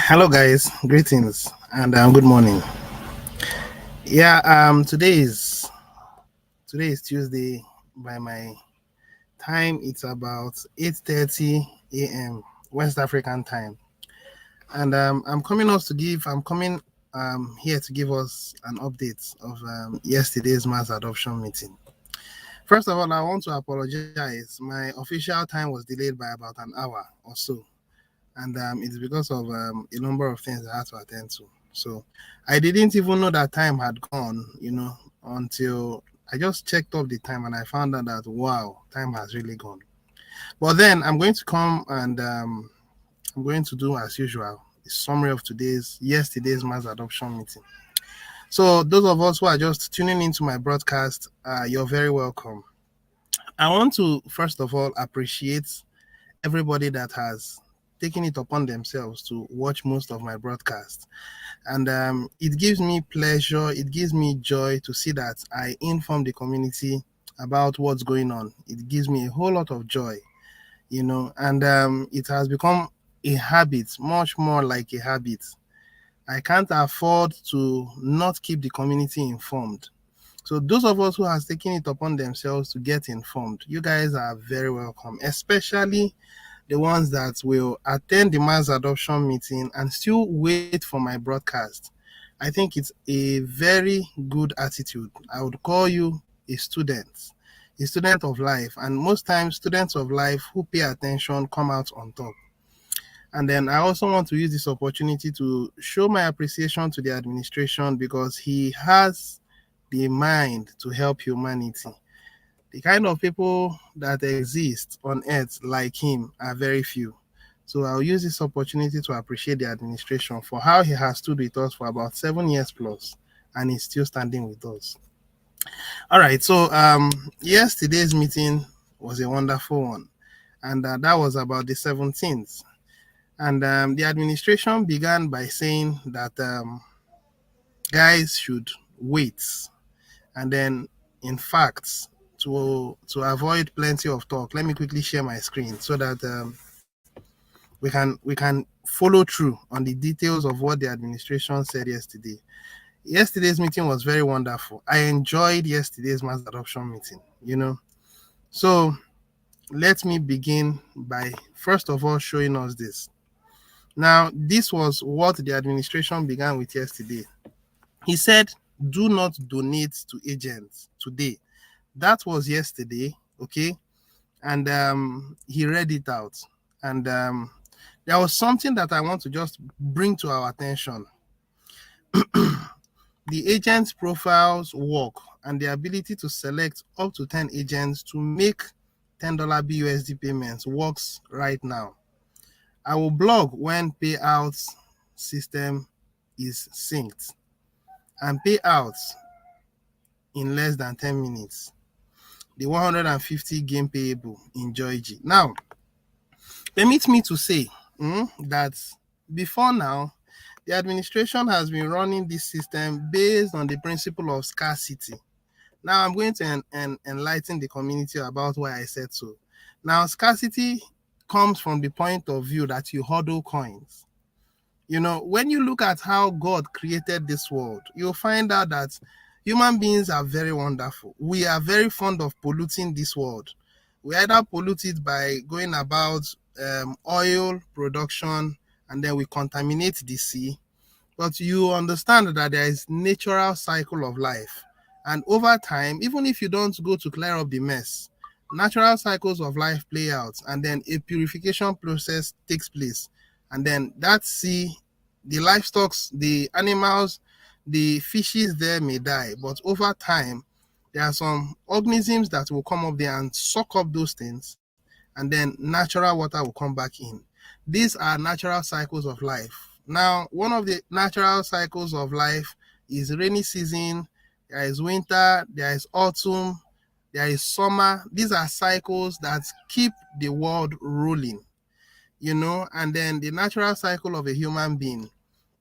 Hello, guys. Greetings and good morning. Yeah, today is Tuesday. By my time, it's about 8:30 a.m. West African time, and I'm coming here to give us an update of yesterday's mass adoption meeting. First of all, I want to apologize. My official time was delayed by about an hour or so, and it's because of a number of things I had to attend to. So I didn't even know that time had gone, until I just checked up the time and I found out that wow, time has really gone. But then I'm going to come and I'm going to do as usual a summary of yesterday's mass adoption meeting. So those of us who are just tuning into my broadcast, you're very welcome. I want to first of all appreciate everybody that has taken it upon themselves to watch most of my broadcasts. And it gives me pleasure, it gives me joy to see that I inform the community about what's going on. It gives me a whole lot of joy, and it has become a habit, much more like a habit. I can't afford to not keep the community informed. So those of us who has taken it upon themselves to get informed, you guys are very welcome, especially the ones that will attend the mass adoption meeting and still wait for my broadcast. I think it's a very good attitude. I would call you a student of life. And most times, students of life who pay attention come out on top. And then I also want to use this opportunity to show my appreciation to the administration because he has the mind to help humanity. The kind of people that exist on earth like him are very few. So I'll use this opportunity to appreciate the administration for how he has stood with us for about 7 years plus and is still standing with us. All right, so yesterday's meeting was a wonderful one, and that was about the 17th. And the administration began by saying that guys should wait, and then in fact, to avoid plenty of talk, let me quickly share my screen so that we can follow through on the details of what the administration said yesterday. Yesterday's meeting was very wonderful. I enjoyed yesterday's mass adoption meeting. So let me begin by first of all showing us this. Now, this was what the administration began with yesterday. He said, do not donate to agents today. That was yesterday, okay? And he read it out. And there was something that I want to just bring to our attention. The agents' profiles work and the ability to select up to 10 agents to make $10 BUSD payments works right now. I will blog when payouts system is synced and payouts in less than 10 minutes. The 150 game payable in Joyg. Now, permit me to say that before now, the administration has been running this system based on the principle of scarcity. Now, I'm going to enlighten the community about why I said so. Now, scarcity comes from the point of view that you hodl coins. When you look at how God created this world, you'll find out that human beings are very wonderful. We are very fond of polluting this world. We either pollute it by going about oil production and then we contaminate the sea. But you understand that there is natural cycle of life. And over time, even if you don't go to clear up the mess, natural cycles of life play out and then a purification process takes place. And then that sea, the livestock, the animals, the fishes there may die. But over time, there are some organisms that will come up there and suck up those things. And then natural water will come back in. These are natural cycles of life. Now, one of the natural cycles of life is rainy season, there is winter, there is autumn, there is summer. These are cycles that keep the world rolling, and then the natural cycle of a human being,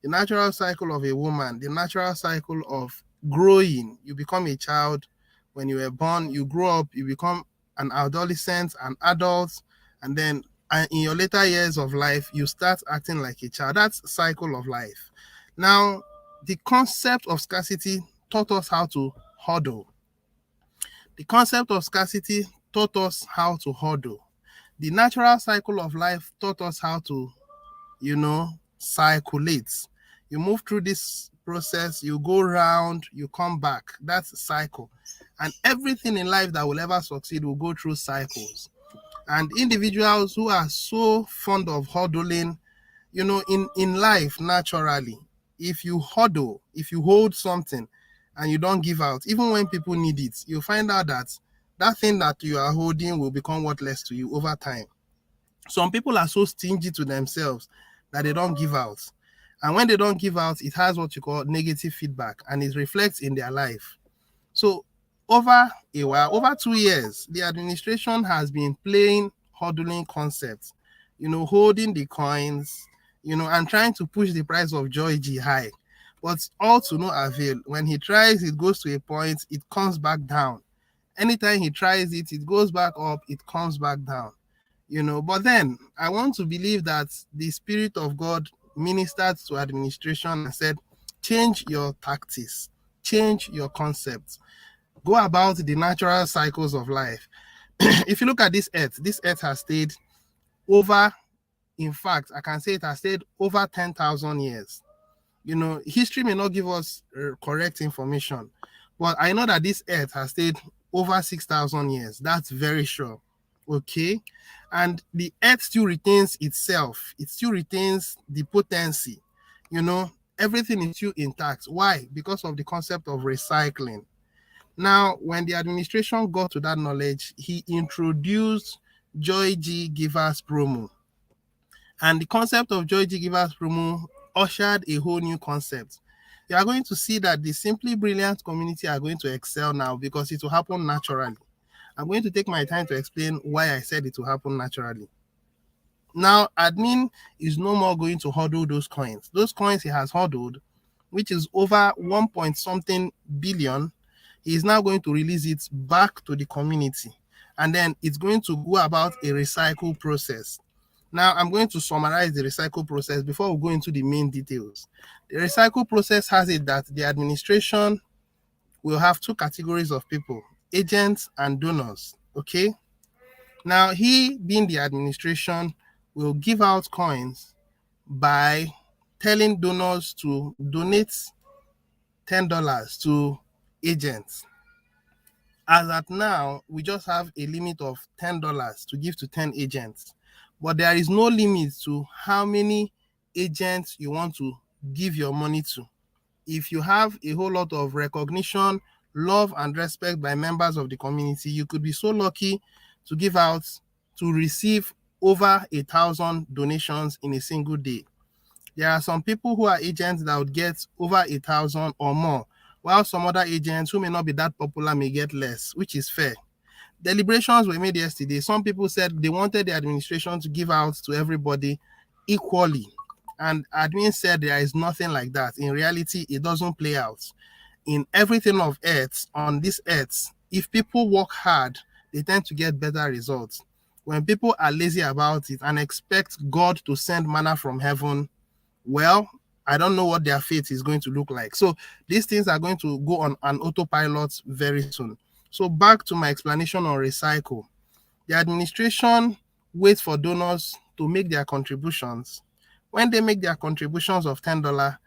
the natural cycle of a woman, the natural cycle of growing. You become a child. When you were born, you grow up, you become an adolescent, an adult, and then and in your later years of life, you start acting like a child. That's cycle of life. Now, the concept of scarcity taught us how to hodl. The concept of scarcity taught us how to hodl. The natural cycle of life taught us how to, circulate. You move through this process, you go round, you come back. That's a cycle. And everything in life that will ever succeed will go through cycles. And individuals who are so fond of hodling, in life, naturally, if you hodl, if you hold something and you don't give out, even when people need it, you find out that that thing that you are holding will become worthless to you over time. Some people are so stingy to themselves that they don't give out. And when they don't give out, it has what you call negative feedback, and it reflects in their life. So over a while, over 2 years, the administration has been playing hodling concepts, holding the coins, and trying to push the price of Joy G high. But all to no avail. When he tries, it goes to a point, it comes back down. Anytime he tries it, it goes back up, it comes back down. But then I want to believe that the Spirit of God ministered to administration and said, change your tactics, change your concepts, go about the natural cycles of life. If you look at this earth has stayed over, in fact, I can say it has stayed over 10,000 years. History may not give us correct information, but I know that this earth has stayed over 6,000 years. That's very sure. Okay. And the earth still retains itself. It still retains the potency. Everything is still intact. Why? Because of the concept of recycling. Now, when the administration got to that knowledge, he introduced Joy G Givers promo. And the concept of Joy G Givers promo ushered a whole new concept. You are going to see that the Simply Brilliant community are going to excel now because it will happen naturally. I'm going to take my time to explain why I said it will happen naturally. Now, admin is no more going to hodl those coins. Those coins he has hodled, which is over 1 point something billion, he is now going to release it back to the community. And then it's going to go about a recycle process. Now, I'm going to summarize the recycle process before we go into the main details. The recycle process has it that the administration will have two categories of people, agents and donors. Okay. Now, he, being the administration, will give out coins by telling donors to donate $10 to agents. As at now, we just have a limit of $10 to give to 10 agents, but there is no limit to how many agents you want to give your money to. If you have a whole lot of recognition, love, and respect by members of the community, you could be so lucky to give out, to receive over 1,000 donations in a single day. There are some people who are agents that would get over 1,000 or more, while some other agents who may not be that popular may get less, which is fair. Deliberations were made yesterday. Some people said they wanted the administration to give out to everybody equally. And admin said there is nothing like that. In reality, it doesn't play out. In everything of earth, on this earth, if people work hard, they tend to get better results. When people are lazy about it and expect God to send manna from heaven, well, I don't know what their fate is going to look like. So these things are going to go on an autopilot very soon. So back to my explanation on recycle. The administration waits for donors to make their contributions. When they make their contributions of $10,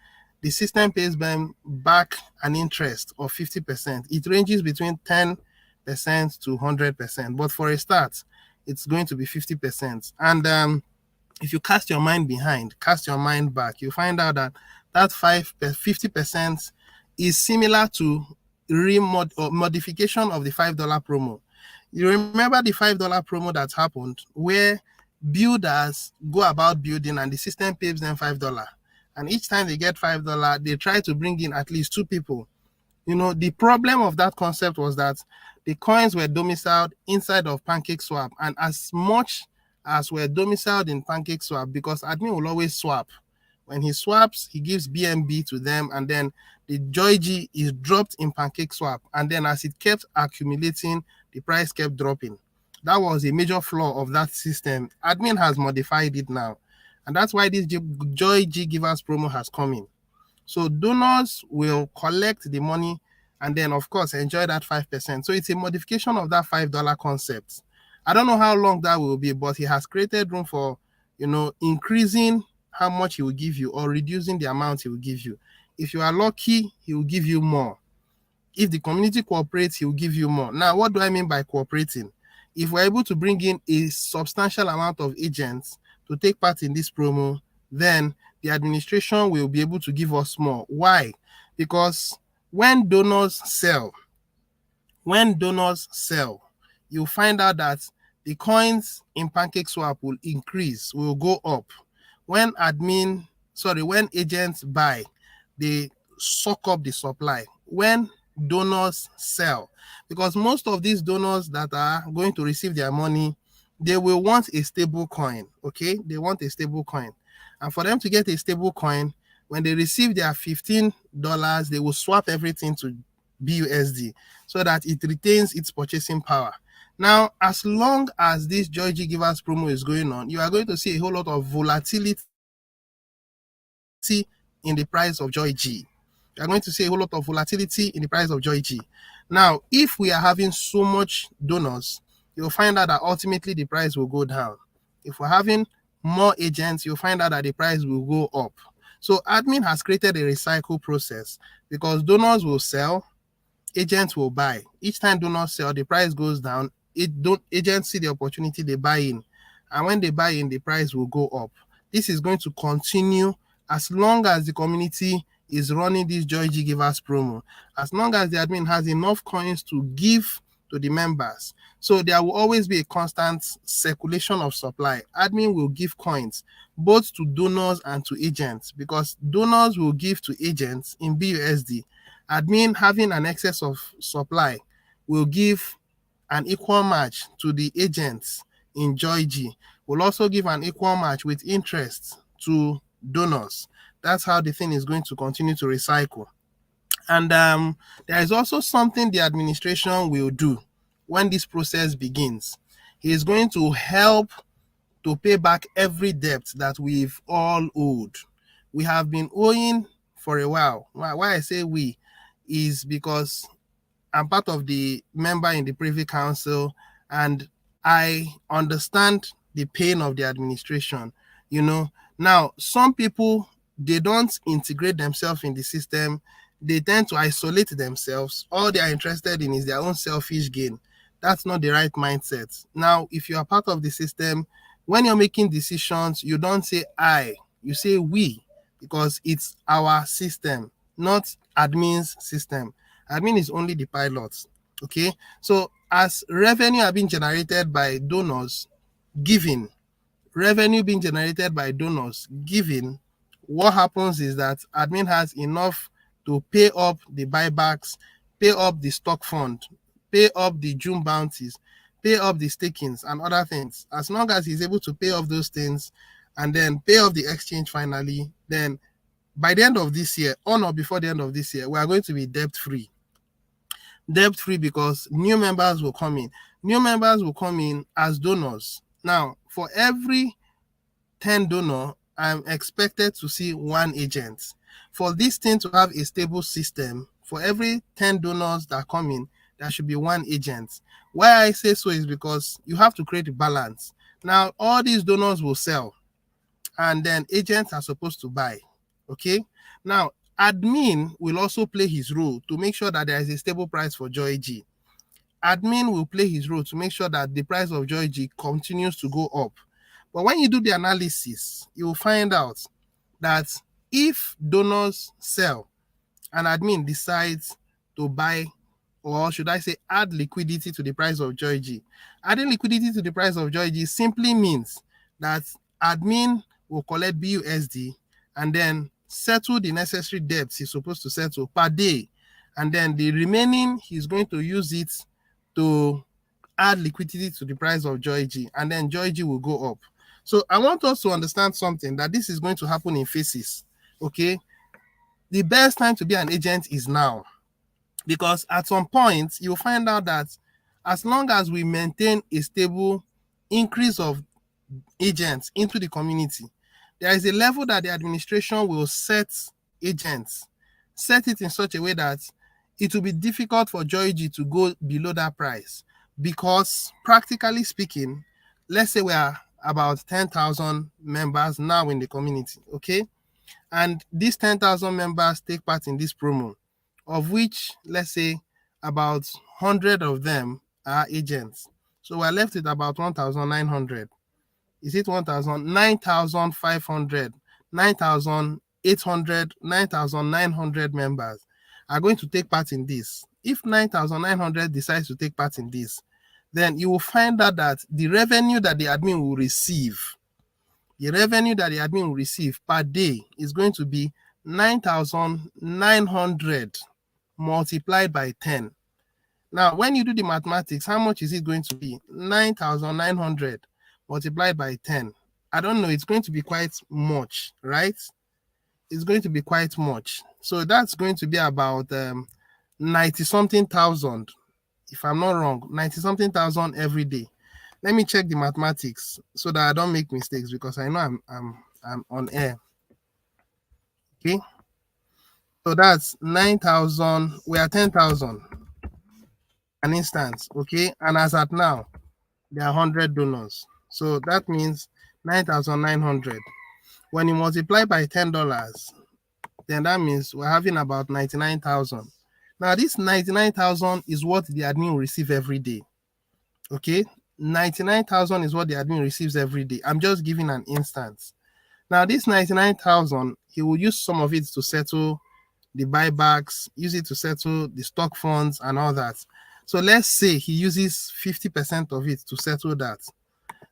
the system pays them back an interest of 50%. It ranges between 10% to 100%. But for a start, it's going to be 50%. And if you cast your mind back, you find out that 50% is similar to modification of the $5 promo. You remember the $5 promo that happened where builders go about building and the system pays them $5. And each time they get $5, they try to bring in at least two people. The problem of that concept was that the coins were domiciled inside of PancakeSwap, and as much as were domiciled in PancakeSwap, because admin will always swap. When he swaps, he gives BNB to them, and then the Joy G is dropped in PancakeSwap. And then as it kept accumulating, the price kept dropping. That was a major flaw of that system. Admin has modified it now. And that's why this Joy G Givers promo has come in. So donors will collect the money and then, of course, enjoy that 5%. So it's a modification of that $5 concept. I don't know how long that will be, but he has created room for, increasing how much he will give you or reducing the amount he will give you. If you are lucky, he will give you more. If the community cooperates, he will give you more. Now, what do I mean by cooperating? If we're able to bring in a substantial amount of agents to take part in this promo, then the administration will be able to give us more. Why? Because when donors sell, you'll find out that the coins in PancakeSwap will increase, will go up. When agents buy, they suck up the supply. When donors sell, because most of these donors that are going to receive their money, they will want a stable coin. Okay, they want a stable coin, and for them to get a stable coin, when they receive their $15, they will swap everything to BUSD so that it retains its purchasing power. Now, as long as this Joy G Givers promo is going on, you are going to see a whole lot of volatility in the price of Joy G. You are going to see a whole lot of volatility in the price of Joy G. Now, if we are having so much donors, you'll find out that ultimately the price will go down. If we're having more agents, you'll find out that the price will go up. So admin has created a recycle process because donors will sell, agents will buy. Each time donors sell, the price goes down. Agents see the opportunity, they buy in. And when they buy in, the price will go up. This is going to continue as long as the community is running this Joy G Givers promo, as long as the admin has enough coins to give to the members. So there will always be a constant circulation of supply. Admin will give coins both to donors and to agents, because donors will give to agents in BUSD. Admin, having an excess of supply, will give an equal match to the agents in Joy G. Will also give an equal match with interest to donors. That's how the thing is going to continue to recycle. And there is also something the administration will do when this process begins. He is going to help to pay back every debt that we've all owed. We have been owing for a while. Why I say we is because I'm part of the member in the Privy Council, and I understand the pain of the administration. Now, some people, they don't integrate themselves in the system. They tend to isolate themselves. All they are interested in is their own selfish gain. That's not the right mindset. Now, if you are part of the system, when you're making decisions, you don't say I, you say we, because it's our system, not admin's system. Admin is only the pilot. Okay, so as revenue are being generated by donors giving, what happens is that admin has enough to pay up the buybacks, pay up the stock fund, pay up the June bounties, pay up the stakings and other things. As long as he's able to pay off those things and then pay off the exchange finally, then by the end of this year, on or before the end of this year, we are going to be debt-free. Debt-free because new members will come in. New members will come in as donors. Now, for every 10 donor, I'm expected to see one agent. For this thing to have a stable system, for every 10 donors that come in, there should be one agent. Why I say so is because you have to create a balance. Now, all these donors will sell, and then agents are supposed to buy. Okay? Now, admin will also play his role to make sure that there is a stable price for Joy G. Admin will play his role to make sure that the price of Joy G continues to go up. But when you do the analysis, you will find out that if donors sell and admin decides to buy, or should I say add liquidity to the price of Joy G, adding liquidity to the price of Joy G simply means that admin will collect BUSD and then settle the necessary debts he's supposed to settle per day. And then the remaining, he's going to use it to add liquidity to the price of Joy G, and then Joy G will go up. So I want us to understand something, that this is going to happen in phases. Okay, the best time to be an agent is now, because at some point you'll find out that as long as we maintain a stable increase of agents into the community, there is a level that the administration will set agents, set it in such a way that it will be difficult for Joy G to go below that price. Because practically speaking, let's say we are about 10,000 members now in the community, okay? And these 10,000 members take part in this promo, of which, let's say, about 100 of them are agents. So we're left with about 1,900. Is it 1,000? 9,500, 9,800, 9,900 members are going to take part in this. If 9,900 decides to take part in this, then you will find out that the revenue that the admin will receive, per day is going to be 9,900 multiplied by 10. Now, when you do the mathematics, how much is it going to be? 9,900 multiplied by 10. I don't know, it's going to be quite much, right? It's going to be quite much. So that's going to be about 90 something thousand, if I'm not wrong, 90 something thousand every day. Let me check the mathematics so that I don't make mistakes, because I know I'm on air. Okay. So that's 9,000. We are 10,000 an instance. Okay. And as at now, there are 100 donors. So that means 9,900. When you multiply by $10, then that means we're having about 99,000. Now, this 99,000 is what the admin will receive every day. Okay. 99,000 is what the admin receives every day. I'm just giving an instance. Now, this 99,000, he will use some of it to settle the buybacks, use it to settle the stock funds and all that. So let's say he uses 50% of it to settle that.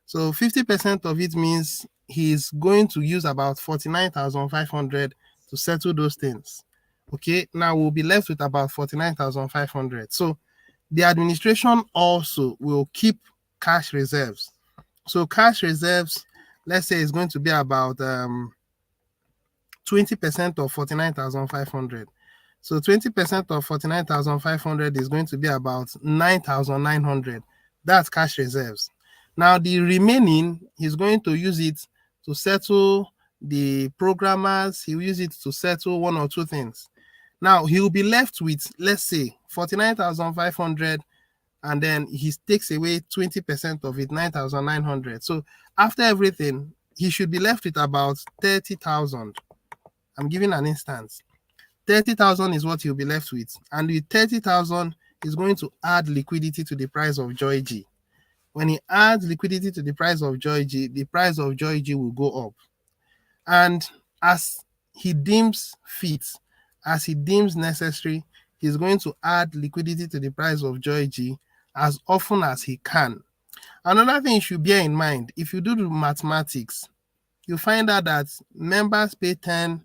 So 50% of it means he's going to use about 49,500 to settle those things. Okay, now we'll be left with about 49,500. So the administration also will keep cash reserves. So cash reserves, let's say, is going to be about 20% of 49,500. So 20% of 49,500 is going to be about 9,900. That's cash reserves. Now the remaining, he's going to use it to settle the programmers. He'll use it to settle one or two things. Now he'll be left with, let's say, 49,500, and then he takes away 20% of it, 9,900. So after everything, he should be left with about 30,000. I'm giving an instance. 30,000 is what he'll be left with. And with 30,000, he's going to add liquidity to the price of Joy G. When he adds liquidity to the price of Joy G, the price of Joy G will go up. And as he deems fit, as he deems necessary, he's going to add liquidity to the price of Joy G as often as he can. Another thing you should bear in mind, if you do the mathematics, you find out that members pay $10,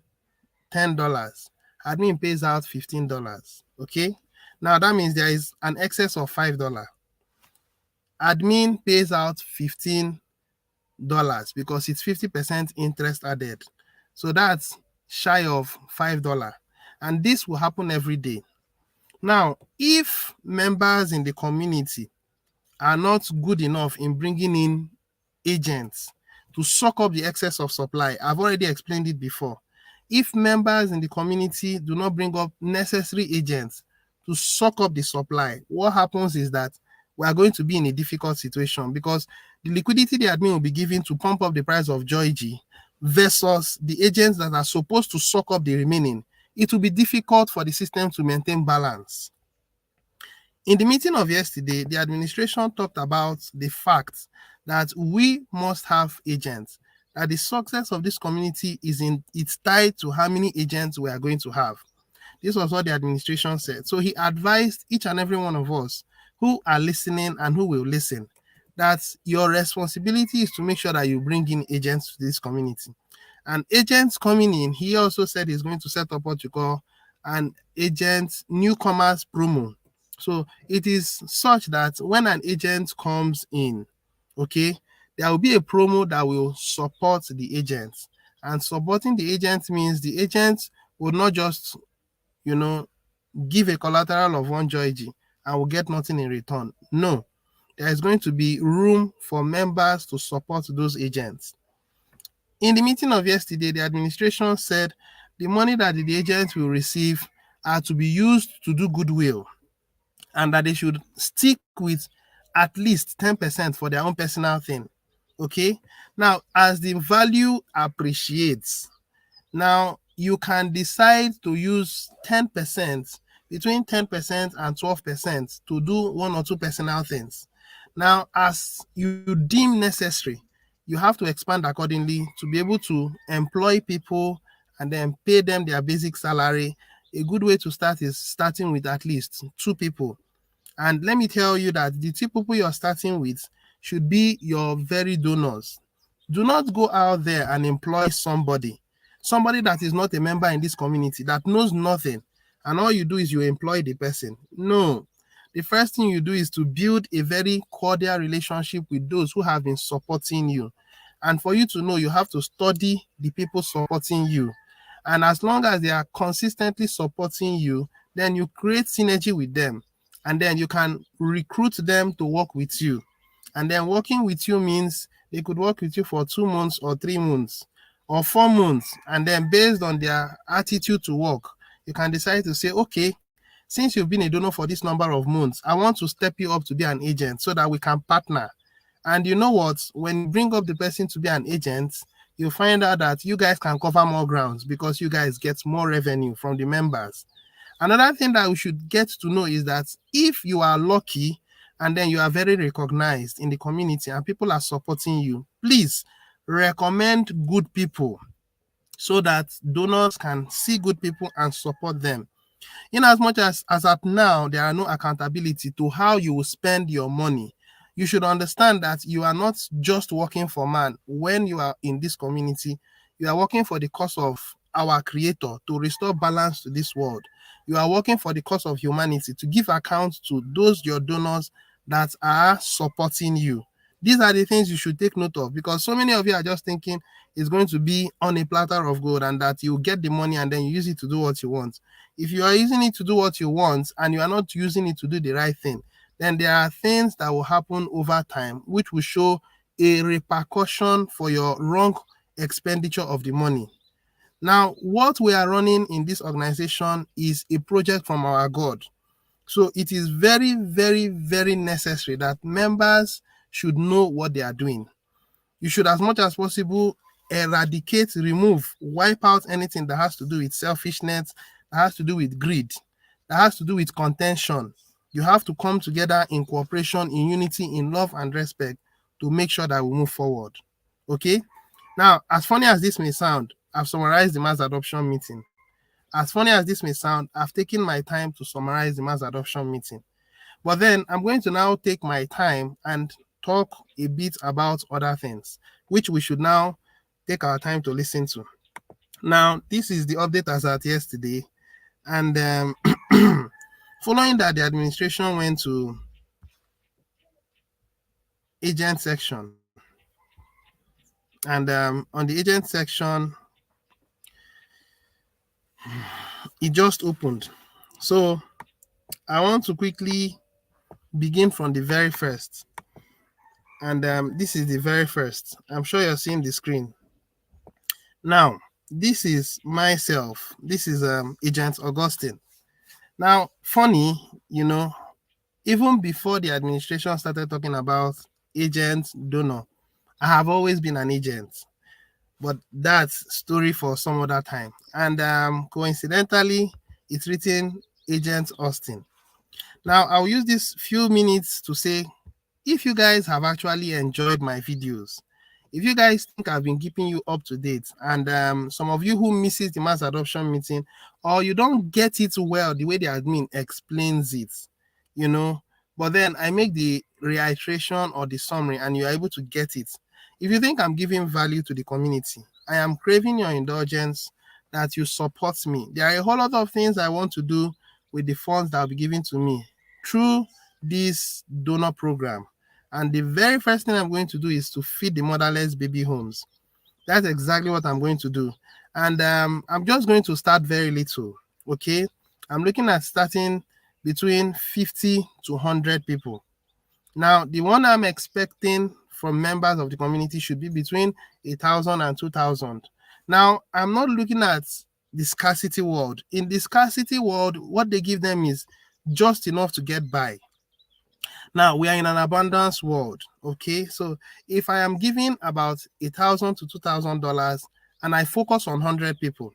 admin pays out $15. Okay, now that means there is an excess of $5. Admin pays out $15 because it's 50% interest added. So that's shy of $5. And this will happen every day. Now, if members in the community are not good enough in bringing in agents to suck up the excess of supply, I've already explained it before. If members in the community do not bring up necessary agents to suck up the supply, what happens is that we are going to be in a difficult situation, because the liquidity the admin will be given to pump up the price of Joy G versus the agents that are supposed to suck up the remaining, it will be difficult for the system to maintain balance. In the meeting of yesterday, the administration talked about the fact that we must have agents, that the success of this community it's tied to how many agents we are going to have. This was what the administration said. So he advised each and every one of us who are listening and who will listen that your responsibility is to make sure that you bring in agents to this community. And agents coming in, he also said he's going to set up what you call an agent newcomers promo. So it is such that when an agent comes in, okay, there will be a promo that will support the agents. And supporting the agents means the agents will not just, give a collateral of one Joy G and will get nothing in return. No, there is going to be room for members to support those agents. In the meeting of yesterday, the administration said the money that the agents will receive are to be used to do goodwill, and that they should stick with at least 10% for their own personal thing. Okay. Now, as the value appreciates, now you can decide to use 10%, between 10% and 12% to do one or two personal things. Now, as you deem necessary, you have to expand accordingly to be able to employ people and then pay them their basic salary. A good way to start is starting with at least two people. And let me tell you that the two people you're starting with should be your very donors. Do not go out there and employ somebody that is not a member in this community, that knows nothing, and all you do is you employ the person. No. The first thing you do is to build a very cordial relationship with those who have been supporting you. And for you to know, you have to study the people supporting you. And as long as they are consistently supporting you, then you create synergy with them. And then you can recruit them to work with you. And then working with you means they could work with you for 2 months or 3 months or 4 months. And then based on their attitude to work, you can decide to say, okay, since you've been a donor for this number of months, I want to step you up to be an agent so that we can partner. And you know what? When you bring up the person to be an agent, you'll find out that you guys can cover more grounds because you guys get more revenue from the members. Another thing that we should get to know is that if you are lucky and then you are very recognized in the community and people are supporting you, please recommend good people so that donors can see good people and support them. In as much as at now, there are no accountability to how you will spend your money, you should understand that you are not just working for man. When you are in this community, you are working for the cause of our creator to restore balance to this world. You are working for the cause of humanity to give account to those your donors that are supporting you. These are the things you should take note of, because so many of you are just thinking it's going to be on a platter of gold and that you get the money and then you use it to do what you want. If you are using it to do what you want and you are not using it to do the right thing, then there are things that will happen over time which will show a repercussion for your wrong expenditure of the money. Now, what we are running in this organization is a project from our God. So it is very, very, very necessary that members should know what they are doing. You should, as much as possible, eradicate, remove, wipe out anything that has to do with selfishness, that has to do with greed, that has to do with contention. You have to come together in cooperation, in unity, in love and respect to make sure that we move forward. Okay? Now, as funny as this may sound, I've summarized the mass adoption meeting. As funny as this may sound, I've taken my time to summarize the mass adoption meeting. But then I'm going to now take my time and talk a bit about other things, which we should now take our time to listen to. Now, this is the update as at yesterday. And following that, the administration went to agent section. And on the agent section, it just opened. So I want to quickly begin from the very first. And this is the very first. I'm sure you're seeing the screen. Now, this is myself. This is Agent Augustine. Now, funny, even before the administration started talking about agent donor, I have always been an agent. But that's story for some other time. And coincidentally, it's written Agent Austin. Now, I'll use this few minutes to say, if you guys have actually enjoyed my videos, if you guys think I've been keeping you up to date, and some of you who misses the mass adoption meeting, or you don't get it well the way the admin explains it, but then I make the reiteration or the summary and you're able to get it. If you think I'm giving value to the community, I am craving your indulgence that you support me. There are a whole lot of things I want to do with the funds that will be given to me through this donor program. And the very first thing I'm going to do is to feed the motherless baby homes. That's exactly what I'm going to do. And I'm just going to start very little, okay? I'm looking at starting between 50 to 100 people. Now, the one I'm expecting from members of the community should be between 1,000 and 2,000. Now, I'm not looking at the scarcity world. In the scarcity world, what they give them is just enough to get by. Now, we are in an abundance world. Okay, so if I am giving about 1,000 to $2,000 and I focus on 100 people,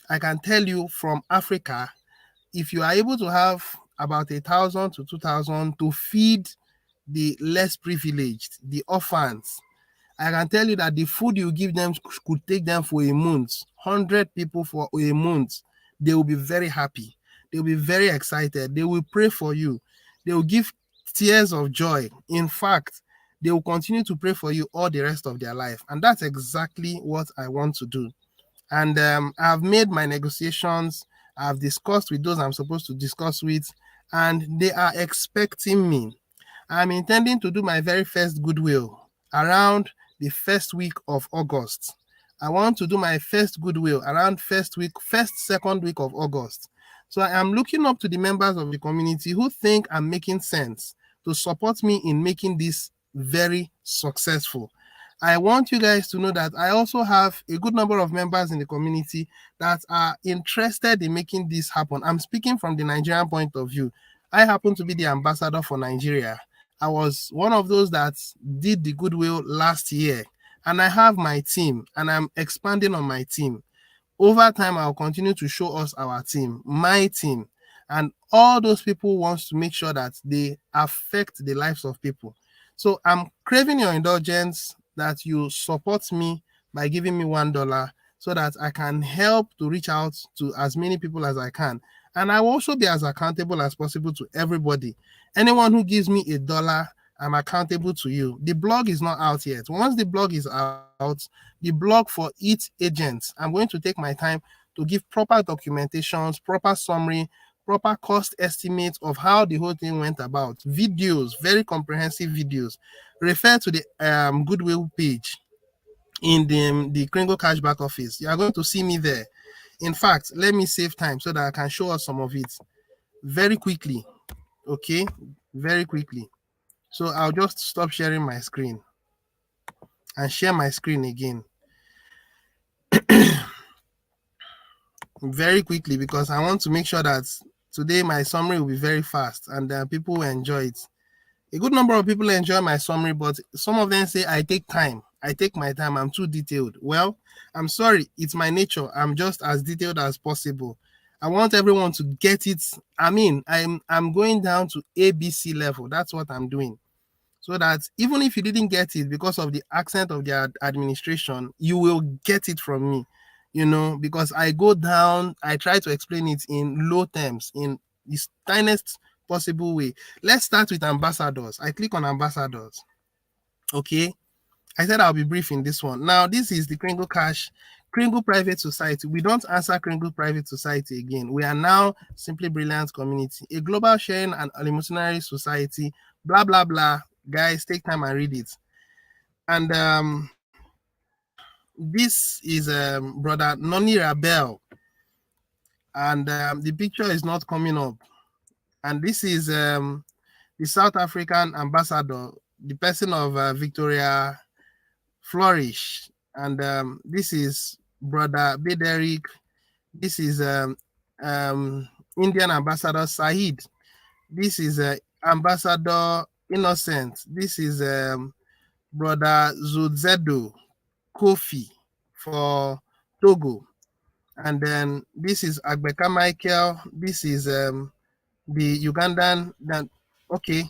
I can tell you from Africa, if you are able to have about 1,000 to 2,000 to feed the less privileged, the orphans, I can tell you that the food you give them could take them for a month, 100 people for a month. They will be very happy. They will be very excited. They will pray for you. They will give tears of joy. In fact, they will continue to pray for you all the rest of their life. And that's exactly what I want to do. And I've made my negotiations. I've discussed with those I'm supposed to discuss with, and they are expecting me. I'm intending to do my very first goodwill around the first week of August. I want to do my first goodwill around second week of August. So I am looking up to the members of the community who think I'm making sense to support me in making this very successful. I want you guys to know that I also have a good number of members in the community that are interested in making this happen. I'm speaking from the Nigerian point of view. I happen to be the ambassador for Nigeria. I was one of those that did the goodwill last year, and I have my team, and I'm expanding on my team. Over time, I'll continue to show us our team, my team, and all those people wants to make sure that they affect the lives of people. So I'm craving your indulgence that you support me by giving me $1 so that I can help to reach out to as many people as I can. And I will also be as accountable as possible to everybody. Anyone who gives me $1, I'm accountable to you. The blog is not out yet. Once the blog is out, the blog for each agent, I'm going to take my time to give proper documentations, proper summary, proper cost estimates of how the whole thing went about. Videos, very comprehensive videos. Refer to the Goodwill page in the Kringle Cashback office. You are going to see me there. In fact, let me save time so that I can show us some of it very quickly. Okay, very quickly. So I'll just stop sharing my screen and share my screen again very quickly, because I want to make sure that today my summary will be very fast and people will enjoy it. A good number of people enjoy my summary, but some of them say I take time. I take my time. I'm too detailed. Well, I'm sorry. It's my nature. I'm just as detailed as possible. I want everyone to get it. I mean, I'm going down to ABC level. That's what I'm doing. So that even if you didn't get it because of the accent of the administration, you will get it from me, because I go down, I try to explain it in low terms, in the tiniest possible way. Let's start with ambassadors. I click on ambassadors. Okay. I said I'll be brief in this one. Now, this is the Kringle Private Society. We don't answer Kringle Private Society again. We are now Simply Brilliant Community, a global sharing and emotionary society, blah, blah, blah. Guys, take time and read it. And this is brother Noni Rabel. And the picture is not coming up. And this is the South African ambassador, the person of Victoria Flourish. And this is brother Bederick. This is Indian ambassador Saeed. This is ambassador Innocent. This is brother Zudzedo Kofi for Togo. And then this is Agbeka Michael. This is the Ugandan. Okay,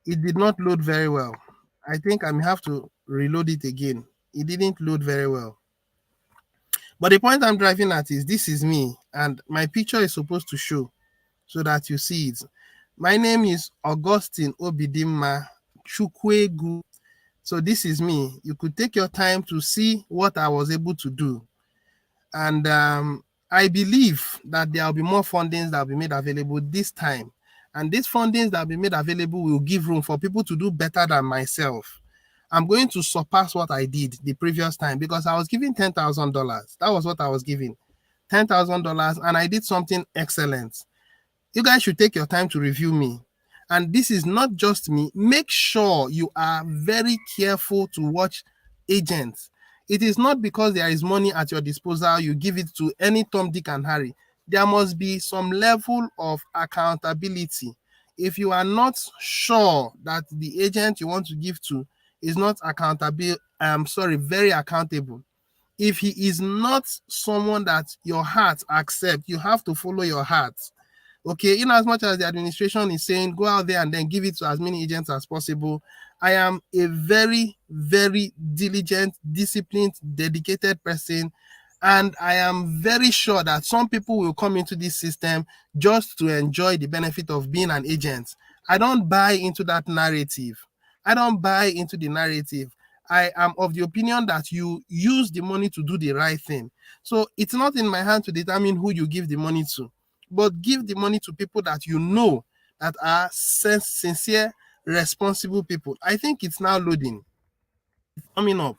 it did not load very well. I think I may have to reload it again. It didn't load very well. But the point I'm driving at is this is me, and my picture is supposed to show so that you see it. My name is Augustine Obidimma Chukwegu. So this is me. You could take your time to see what I was able to do. And I believe that there will be more fundings that will be made available this time. And these fundings that will be made available will give room for people to do better than myself. I'm going to surpass what I did the previous time because I was giving $10,000. That was what I was giving, $10,000, and I did something excellent. You guys should take your time to review me. And this is not just me. Make sure you are very careful to watch agents. It is not because there is money at your disposal, you give it to any Tom, Dick, and Harry. There must be some level of accountability. If you are not sure that the agent you want to give to is not accountable, very accountable. If he is not someone that your heart accept, you have to follow your heart. Okay, in as much as the administration is saying go out there and then give it to as many agents as possible, I am a very, very diligent, disciplined, dedicated person. And I am very sure that some people will come into this system just to enjoy the benefit of being an agent. I don't buy into that narrative. I don't buy into the narrative. I am of the opinion that you use the money to do the right thing. So it's not in my hand to determine who you give the money to, but give the money to people that you know that are sincere, responsible people. I think it's now loading. It's coming up.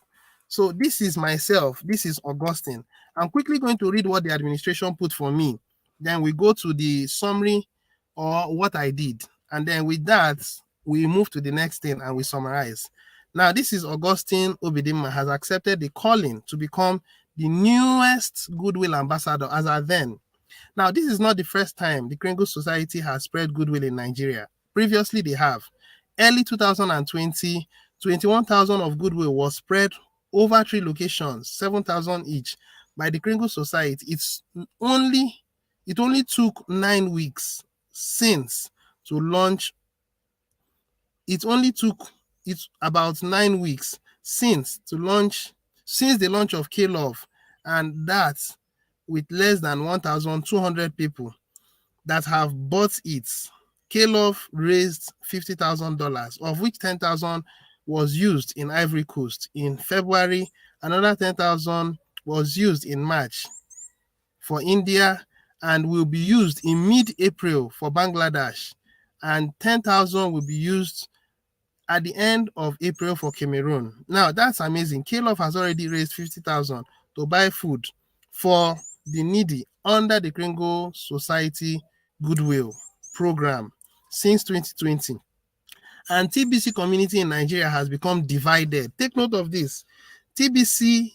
So this is myself. This is Augustine. I'm quickly going to read what the administration put for me. Then we go to the summary or what I did. And then with that, we move to the next thing and we summarize. Now, this is Augustine Obidima has accepted the calling to become the newest Goodwill ambassador as at then. Now, this is not the first time the Kringle Society has spread goodwill in Nigeria. Previously, they have. Early 2020, 21,000 of goodwill was spread over 3 locations, 7,000 each, by the Kringle Society. It only took 9 weeks since to launch. It only took about 9 weeks since the launch of K-Love, and that with less than 1,200 people that have bought it. K-Love raised $50,000, of which 10,000 was used in Ivory Coast in February. Another 10,000 was used in March for India and will be used in mid-April for Bangladesh. And 10,000 will be used at the end of April for Cameroon. Now, that's amazing. K-Love has already raised 50,000 to buy food for the needy under the Kringle Society Goodwill program since 2020. And TBC community in Nigeria has become divided. Take note of this. TBC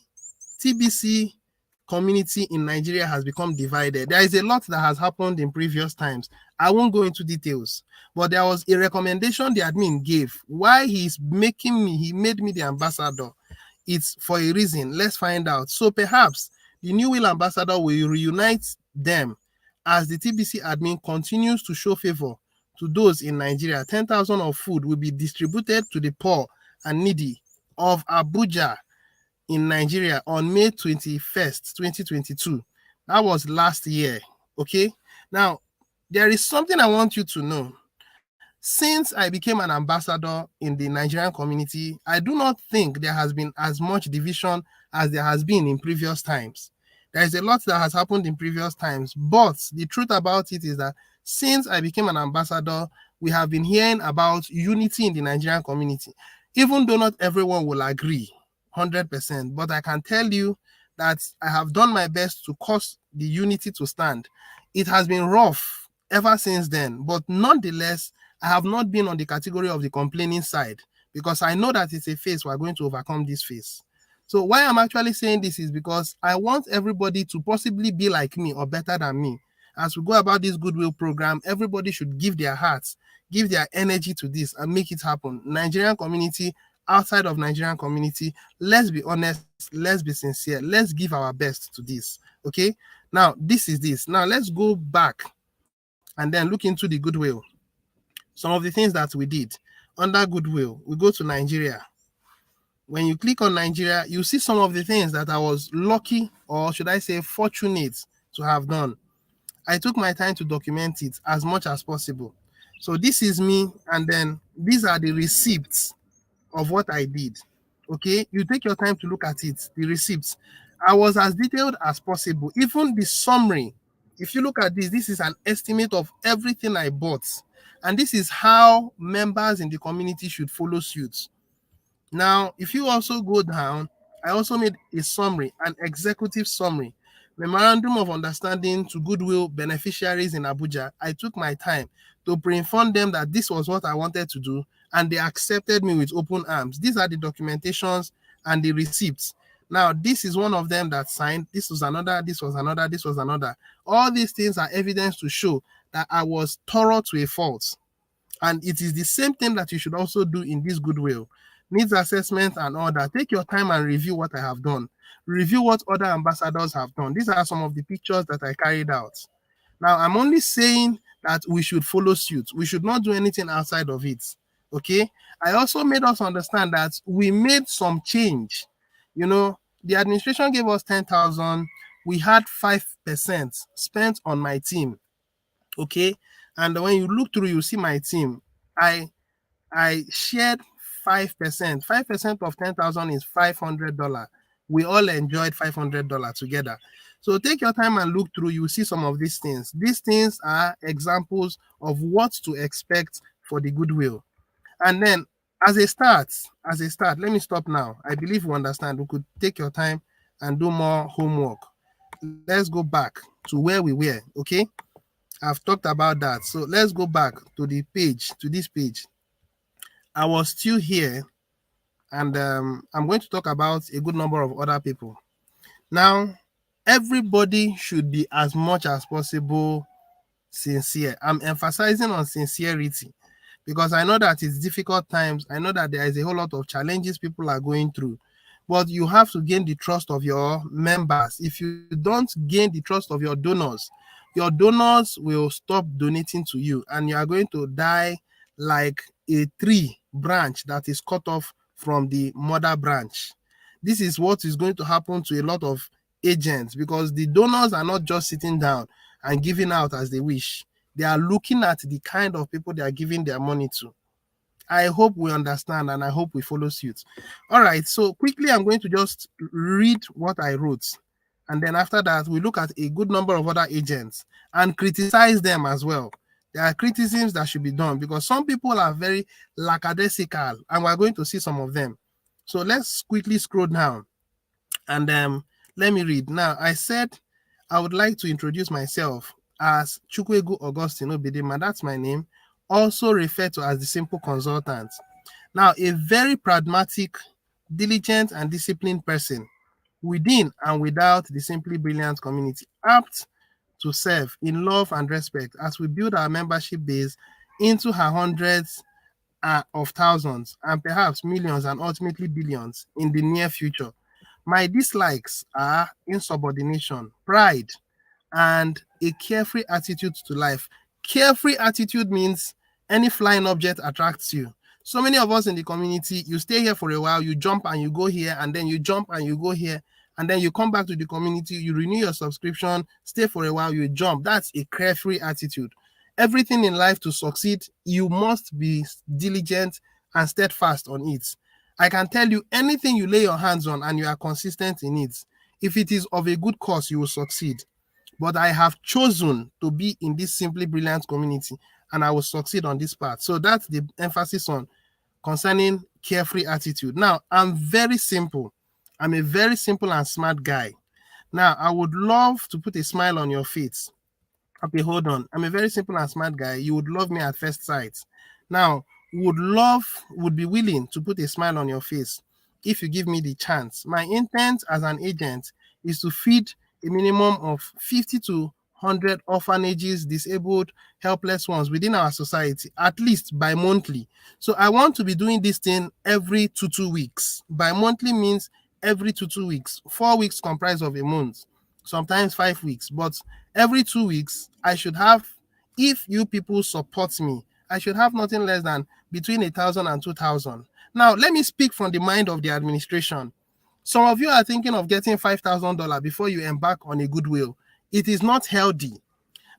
community in Nigeria has become divided. There is a lot that has happened in previous times. I won't go into details, but there was a recommendation the admin gave. Why he made me the ambassador. It's for a reason. Let's find out. So perhaps the new will ambassador will reunite them as the TBC admin continues to show favor to those in Nigeria. 10,000 of food will be distributed to the poor and needy of Abuja in Nigeria on May 21st, 2022. That was last year. Okay. Now, there is something I want you to know. Since I became an ambassador in the Nigerian community, I do not think there has been as much division as there has been in previous times. There is a lot that has happened in previous times, but the truth about it is that since I became an ambassador, we have been hearing about unity in the Nigerian community, even though not everyone will agree 100%. But I can tell you that I have done my best to cause the unity to stand. It has been rough ever since then, but nonetheless, I have not been on the category of the complaining side because I know that it's a phase we are going to overcome this phase. So why I'm actually saying this is because I want everybody to possibly be like me or better than me. As we go about this goodwill program, everybody should give their hearts, give their energy to this and make it happen. Nigerian community, outside of Nigerian community, let's be honest, let's be sincere, let's give our best to this. Okay, now this is this. Now let's go back and then look into the goodwill. Some of the things that we did under goodwill. We go to Nigeria. When you click on Nigeria, you see some of the things that I was lucky, or should I say fortunate, to have done. I took my time to document it as much as possible. So this is me, and then these are the receipts of what I did. Okay, you take your time to look at it, the receipts. I was as detailed as possible. Even the summary, if you look at this, this is an estimate of everything I bought. And this is how members in the community should follow suit. Now, if you also go down, I also made a summary, an executive summary. memorandum of understanding to goodwill beneficiaries in Abuja. I took my time to pre-inform them that this was what I wanted to do, and they accepted me with open arms. These are the documentations and the receipts. Now, this is one of them that signed. This was another, this was another, this was another. All these things are evidence to show that I was thorough to a fault. And it is the same thing that you should also do in this goodwill. Needs assessment and all that. Take your time and review what I have done. Review what other ambassadors have done. These are some of the pictures that I carried out. Now, I'm only saying that we should follow suit. We should not do anything outside of it. Okay? I also made us understand that we made some change. You know, the administration gave us 10,000. We had 5% spent on my team. Okay? And when you look through, you see my team. I shared 5%. 5% of 10,000 is $500. We all enjoyed $500 together. So take your time and look through. You see some of these things. These things are examples of what to expect for the goodwill. And then as a start, let me stop now. I believe you understand. We could take your time and do more homework. Let's go back to where we were. Okay. I've talked about that. So let's go back to the page, to this page. I was still here, and I'm going to talk about a good number of other people. Now, everybody should be as much as possible sincere. I'm emphasizing on sincerity because I know that it's difficult times. I know that there is a whole lot of challenges people are going through, but you have to gain the trust of your members. If you don't gain the trust of your donors will stop donating to you, and you are going to die like a tree branch that is cut off from the mother branch. This is what is going to happen to a lot of agents, because the donors are not just sitting down and giving out as they wish. They are looking at the kind of people they are giving their money to. I hope we understand, and I hope we follow suit. All right, so quickly I'm going to just read what I wrote, and then after that we look at a good number of other agents and criticize them as well. There are criticisms that should be done because some people are very lackadaisical, and we're going to see some of them. So let's quickly scroll down, and let me read. Now, I said I would like to introduce myself as Chukwegu Augustine Obidima. That's my name, also referred to as the Simple Consultant. Now, a very pragmatic, diligent, and disciplined person within and without the Simply Brilliant community, apt to serve in love and respect as we build our membership base into her hundreds of thousands and perhaps millions and ultimately billions in the near future. My dislikes are insubordination, pride, and a carefree attitude to life. Carefree attitude means any flying object attracts you. So many of us in the community, you stay here for a while, you jump and you go here, and then you jump and you go here, and then you come back to the community, you renew your subscription, stay for a while, you jump. That's a carefree attitude. Everything in life to succeed, you must be diligent and steadfast on it. I can tell you, anything you lay your hands on and you are consistent in it, if it is of a good cause, you will succeed. But I have chosen to be in this Simply Brilliant community, and I will succeed on this part. So that's the emphasis on concerning carefree attitude. Now, I'm very simple. I'm a very simple and smart guy. Now, I would love to put a smile on your face. Okay, hold on. I'm a very simple and smart guy. You would love me at first sight. Now, would be willing to put a smile on your face if you give me the chance. My intent as an agent is to feed a minimum of 50 to 100 orphanages, disabled, helpless ones within our society, at least bi-monthly. So I want to be doing this thing every 2 weeks. Bi-monthly means every 2 weeks. 4 weeks comprise of a month, sometimes 5 weeks. But every 2 weeks, I should have, if you people support me, I should have nothing less than between 1,000 and 2,000. Now, let me speak from the mind of the administration. Some of you are thinking of getting $5,000 before you embark on a goodwill. It is not healthy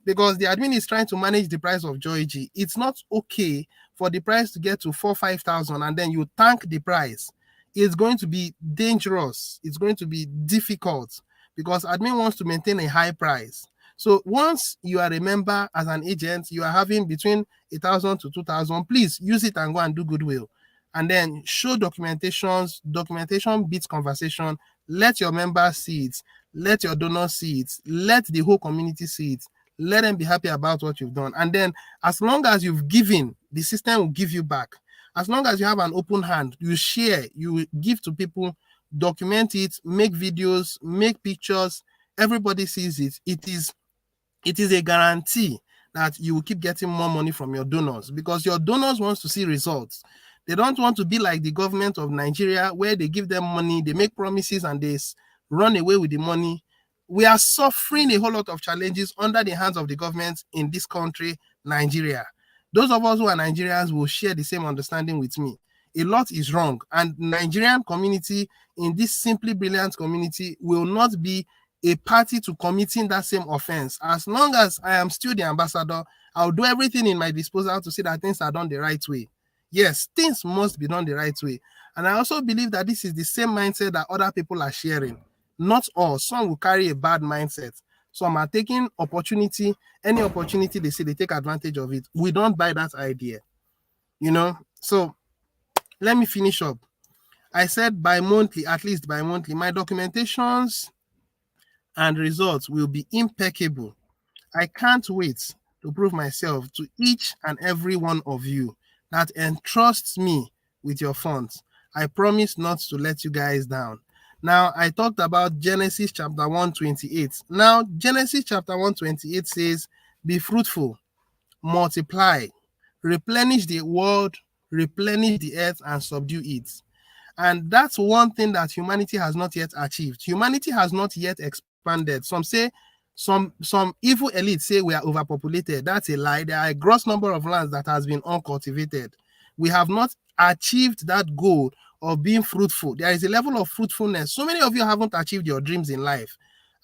because the admin is trying to manage the price of Joy G. It's not okay for the price to get to 4,000-5,000 and then you tank the price. It's going to be dangerous. It's going to be difficult because admin wants to maintain a high price. So once you are a member as an agent, you are having between 1,000 to 2,000. Please use it and go and do goodwill. And then show documentations. Documentation beats conversation. Let your members see it. Let your donors see it. Let the whole community see it. Let them be happy about what you've done. And then, as long as you've given, the system will give you back. As long as you have an open hand, you share, you give to people, document it, make videos, make pictures, everybody sees it. It is a guarantee that you will keep getting more money from your donors, because your donors wants to see results. They don't want to be like the government of Nigeria, where they give them money, they make promises, and they run away with the money. We are suffering a whole lot of challenges under the hands of the government in this country, Nigeria. Those of us who are Nigerians will share the same understanding with me. A lot is wrong, and Nigerian community, in this simply brilliant community, will not be a party to committing that same offense. As long as I am still the ambassador, I'll do everything in my disposal to see that things are done the right way. Yes, things must be done the right way. And I also believe that this is the same mindset that other people are sharing. Not all. Some will carry a bad mindset. Some are taking opportunity, any opportunity they see, they take advantage of it. We don't buy that idea. So let me finish up. I said bi-monthly, at least bi-monthly. My documentations and results will be impeccable. I can't wait to prove myself to each and every one of you that entrusts me with your funds. I promise not to let you guys down. Now, I talked about Genesis chapter 128. Now, Genesis chapter 128 says, be fruitful, multiply, replenish the world, replenish the earth, and subdue it. And that's one thing that humanity has not yet achieved. Humanity has not yet expanded. Some say, some evil elites say we are overpopulated. That's a lie. There are a gross number of lands that has been uncultivated. We have not achieved that goal of being fruitful. There is a level of fruitfulness. So many of you haven't achieved your dreams in life,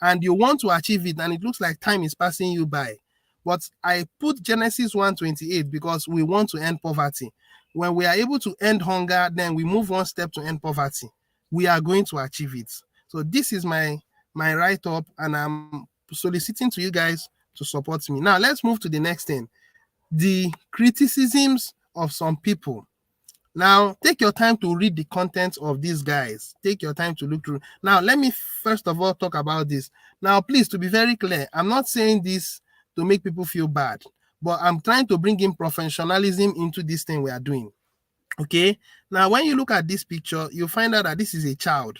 and you want to achieve it, and it looks like time is passing you by. But I put Genesis 1:28 because we want to end poverty. When we are able to end hunger, then we move one step to end poverty. We are going to achieve it. So this is my write-up, and I'm soliciting to you guys to support me. Now let's move to the next thing. The criticisms of some people. Now, take your time to read the content of these guys. Take your time to look through. Now, let me first of all talk about this. Now, please, to be very clear, I'm not saying this to make people feel bad, but I'm trying to bring in professionalism into this thing we are doing. Okay? Now, when you look at this picture, you'll find out that this is a child,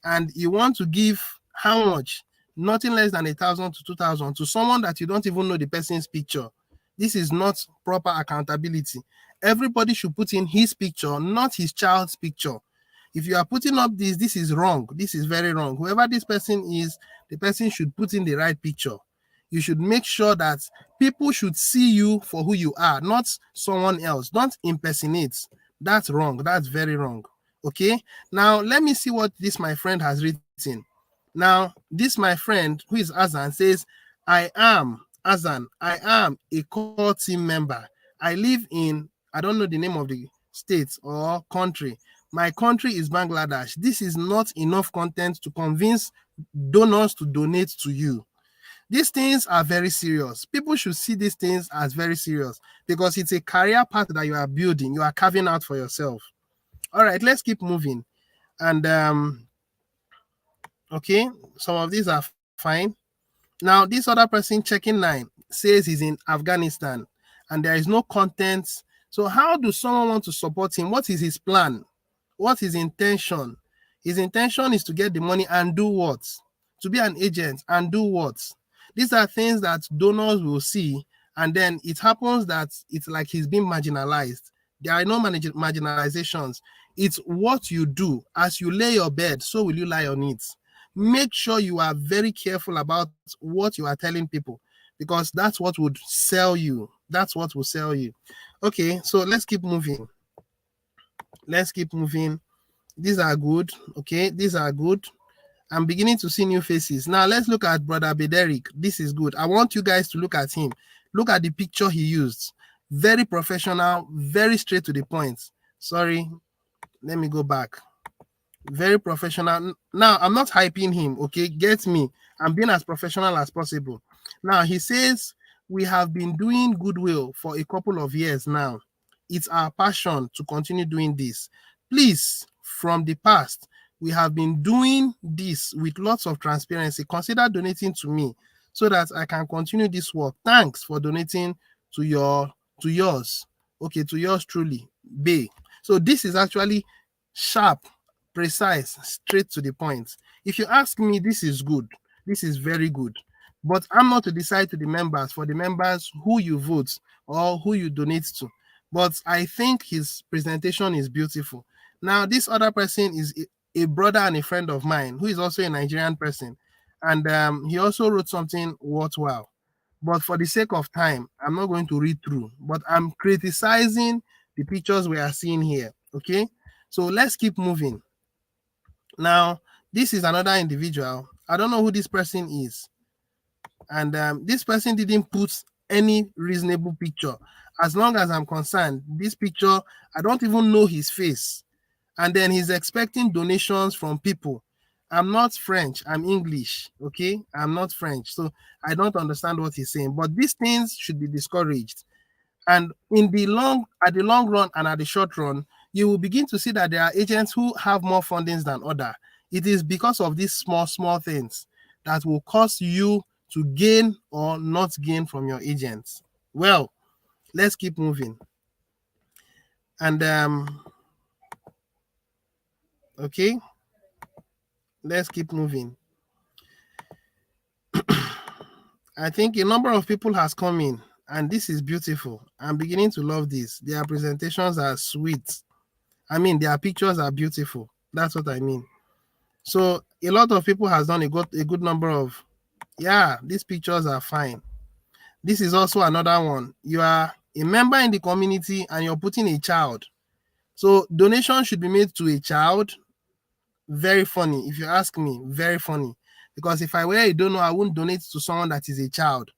and you want to give how much? Nothing less than 1,000 to 2,000 to someone that you don't even know the person's picture. This is not proper accountability. Everybody should put in his picture, not his child's picture. If you are putting up this is wrong. This is very wrong. Whoever this person is, the person should put in the right picture. You should make sure that people should see you for who you are, not someone else. Don't impersonate. That's wrong. That's very wrong. Okay? Now, let me see what this my friend has written. Now, this my friend, who is Azan, says, I am Azan. I am a core team member. I live in, I don't know the name of the state or country. My country is Bangladesh. This is not enough content to convince donors to donate to you. These things are very serious. People should see these things as very serious, because it's a career path that you are building, you are carving out for yourself. All right, let's keep moving. And okay, some of these are fine. Now, this other person checking 9 says he's in Afghanistan and there is no content. So how do someone want to support him? What is his plan? What his intention? His intention is to get the money and do what? To be an agent and do what? These are things that donors will see, and then it happens that it's like he's being marginalized. There are no marginalizations. It's what you do. As you lay your bed, so will you lie on it. Make sure you are very careful about what you are telling people, because that's what would sell you. That's what will sell you. Okay, so let's keep moving. Let's keep moving. These are good. Okay, these are good. I'm beginning to see new faces. Now let's look at Brother Bederick. This is good. I want you guys to look at him. Look at the picture he used. Very professional, very straight to the point. Sorry, let me go back. Very professional. Now, I'm not hyping him, okay? Get me. I'm being as professional as possible. Now, he says, we have been doing goodwill for a couple of years now. It's our passion to continue doing this. Please, from the past, we have been doing this with lots of transparency. Consider donating to me so that I can continue this work. Thanks for donating to yours. Okay, to yours truly, Bay. So this is actually sharp, precise, straight to the point. If you ask me, this is good. This is very good. But I'm not to decide to the members, for the members who you vote or who you donate to. But I think his presentation is beautiful. Now, this other person is a brother and a friend of mine who is also a Nigerian person. And he also wrote something worthwhile. But for the sake of time, I'm not going to read through, but I'm criticizing the pictures we are seeing here. Okay, so let's keep moving. Now, this is another individual. I don't know who this person is. And this person didn't put any reasonable picture. As long as I'm concerned, this picture, I don't even know his face. And then he's expecting donations from people. I'm not French, I'm English, okay? I'm not French, so I don't understand what he's saying. But these things should be discouraged. And at the long run and at the short run, you will begin to see that there are agents who have more fundings than other. It is because of these small things that will cause you to gain or not gain from your agents. Well, let's keep moving. And okay, let's keep moving. I think a number of people has come in, and this is beautiful. I'm beginning to love this. Their presentations are sweet. I mean, their pictures are beautiful. That's what I mean. So a lot of people has done a good number of, yeah, these pictures are fine. This is also another one. You are a member in the community and you're putting a child. So donation should be made to a child. Very funny, if you ask me, very funny. Because if I were a donor, I wouldn't donate to someone that is a child.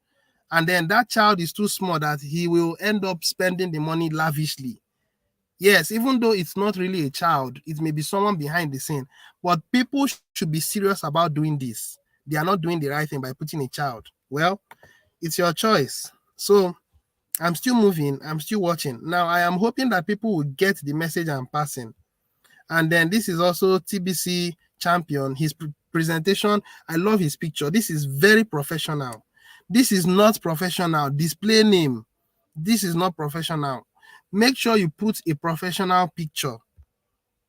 And then that child is too small that he will end up spending the money lavishly. Yes, even though it's not really a child, it may be someone behind the scene. But people should be serious about doing this. They are not doing the right thing by putting a child. Well, it's your choice. So I'm still moving. I'm still watching. Now, I am hoping that people will get the message I'm passing. And then this is also TBC champion. His presentation, I love his picture. This is very professional. This is not professional. Display name. This is not professional. Make sure you put a professional picture.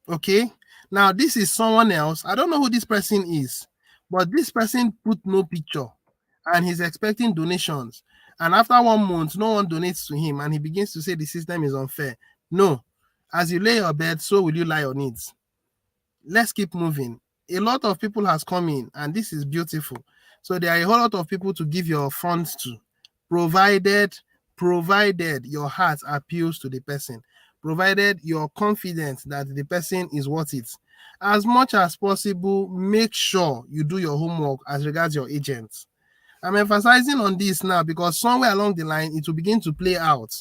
Okay? Now, this is someone else. I don't know who this person is, but this person put no picture and he's expecting donations. And after 1 month, no one donates to him and he begins to say the system is unfair. No. As you lay your bed, so will you lie on it. Let's keep moving. A lot of people has come in and this is beautiful. So there are a whole lot of people to give your funds to, provided your heart appeals to the person, provided you're confident that the person is worth it. As much as possible, make sure you do your homework as regards your agents. I'm emphasizing on this now because somewhere along the line, it will begin to play out.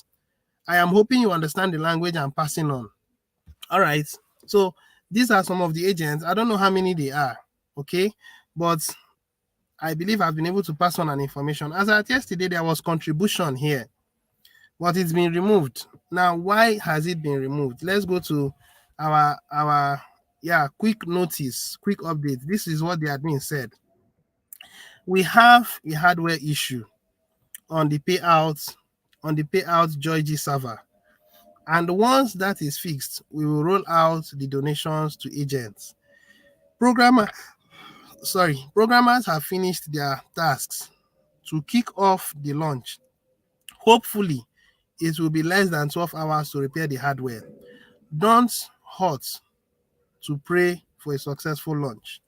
I am hoping you understand the language I'm passing on. All right. So these are some of the agents. I don't know how many they are, okay? But I believe I've been able to pass on an information. As at yesterday, there was contribution here, but it's been removed. Now, why has it been removed? Let's go to our quick notice, quick update. This is what the admin said. We have a hardware issue on the payout Joy-G server. And once that is fixed, we will roll out the donations to agents. Programmers have finished their tasks to kick off the launch. Hopefully, it will be less than 12 hours to repair the hardware. Don't halt to pray for a successful launch.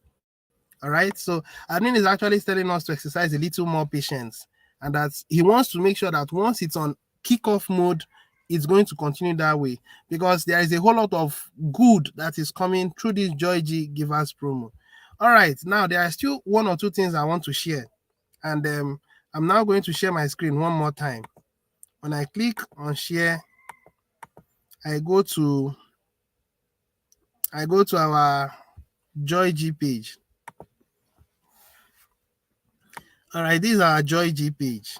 All right, so admin is actually telling us to exercise a little more patience and that he wants to make sure that once it's on kickoff mode, it's going to continue that way because there is a whole lot of good that is coming through this Joy-G Givers promo. All right, now there are still one or two things I want to share, and I'm now going to share my screen one more time. When I click on share, I go to our Joy-G page. All right, this is our Joy-G page.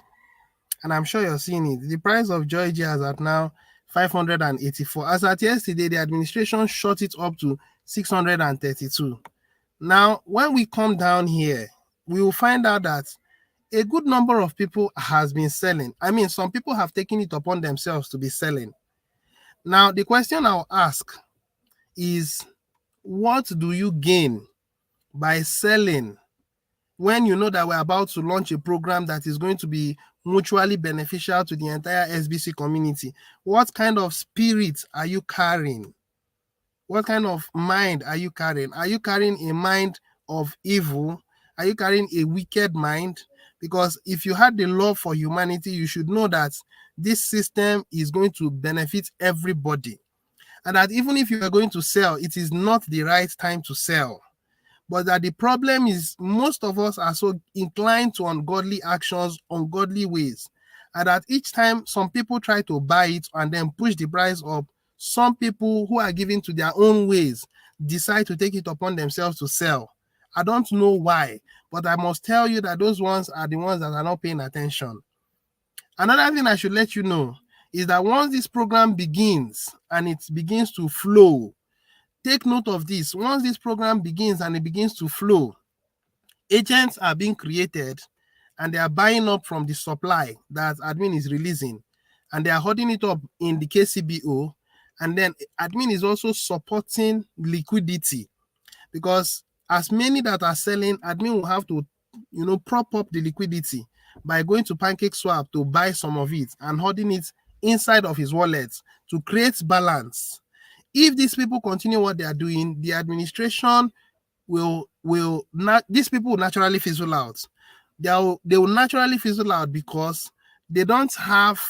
And I'm sure you're seeing it. The price of Joy-G is at now 584. As at yesterday, the administration shot it up to 632. Now, when we come down here, we will find out that a good number of people has been selling. I mean, some people have taken it upon themselves to be selling. Now, the question I'll ask is, what do you gain by selling when you know that we're about to launch a program that is going to be mutually beneficial to the entire SBC community? What kind of spirit are you carrying? What kind of mind are you carrying? Are you carrying a mind of evil? Are you carrying a wicked mind? Because if you had the love for humanity, you should know that this system is going to benefit everybody. And that even if you are going to sell, it is not the right time to sell. But that the problem is most of us are so inclined to ungodly actions, ungodly ways. And that each time some people try to buy it and then push the price up, some people who are given to their own ways decide to take it upon themselves to sell. I don't know why, but I must tell you that those ones are the ones that are not paying attention. Another thing I should let you know is that once this program begins and it begins to flow, take note of this. Once this program begins and it begins to flow, agents are being created and they are buying up from the supply that admin is releasing, and they are holding it up in the KCBO. And then admin is also supporting liquidity, because as many that are selling, admin will have to, prop up the liquidity by going to PancakeSwap to buy some of it and holding it inside of his wallet to create balance. If these people continue what they are doing, the administration will not, these people will naturally fizzle out. They will naturally fizzle out because they don't have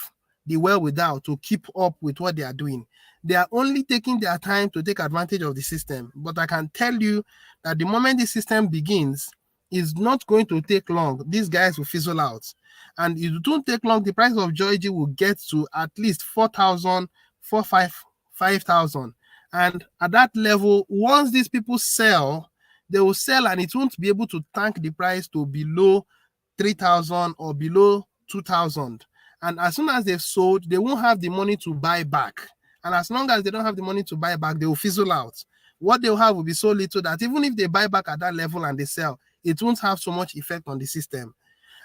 the wherewithal to keep up with what they are doing. They are only taking their time to take advantage of the system. But I can tell you that the moment the system begins, it's not going to take long. These guys will fizzle out. And it won't take long, the price of Joy G will get to at least 4,000, 5,000. And at that level, once these people sell, they will sell and it won't be able to tank the price to below 3,000 or below 2,000. And as soon as they've sold, they won't have the money to buy back. And as long as they don't have the money to buy back, they will fizzle out. What they'll have will be so little that even if they buy back at that level and they sell, it won't have so much effect on the system.